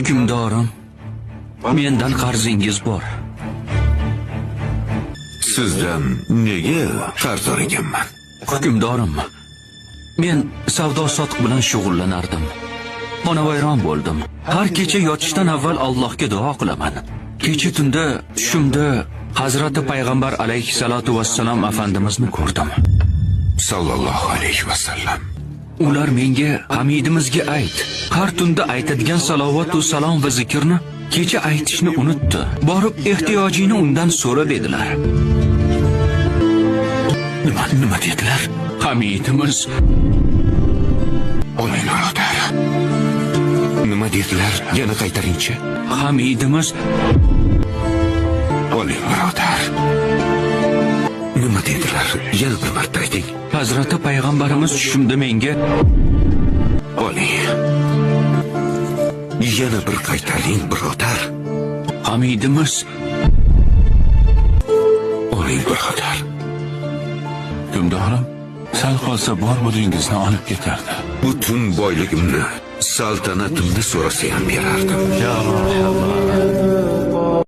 Hukmdorim, mendan qarzingiz bor. Sizdan nega qarz so'raganman? Hukmdorim, men savdo sotiq bilan shug'ullanardim. Xonavayron bo'ldim. Har kecha yotishdan avval Allohga duo qilaman. Kecha tunda tushimda Hazrati Payg'ambar alayhissalatu vassalam afandimizni ko'rdim. Sallallohu alayhi vasallam. Ular menga Hamidimizga ayt. Har tunda aytadigan salovat va salom va zikrni kecha aytishni unutdi. Borib ehtiyojini undan so'ra dedilar. Nima dedilar? Hamidimiz Oling birodar. Nima dedilar? Yana qaytaringchi. Hamidimiz Oling birodar. Nima dedilar? Yana bir marta ayting. Hazrati Payg'ambarimiz tushimda menga Oling. Yana bir qaytaring birodar. Hamidimiz Oling birodar. Hukmdorim, sal qolsa bor bo'lingizni olib ketardi. Butun boyligimni saltanatimni so'rasa ham berardim. Ya marhamat.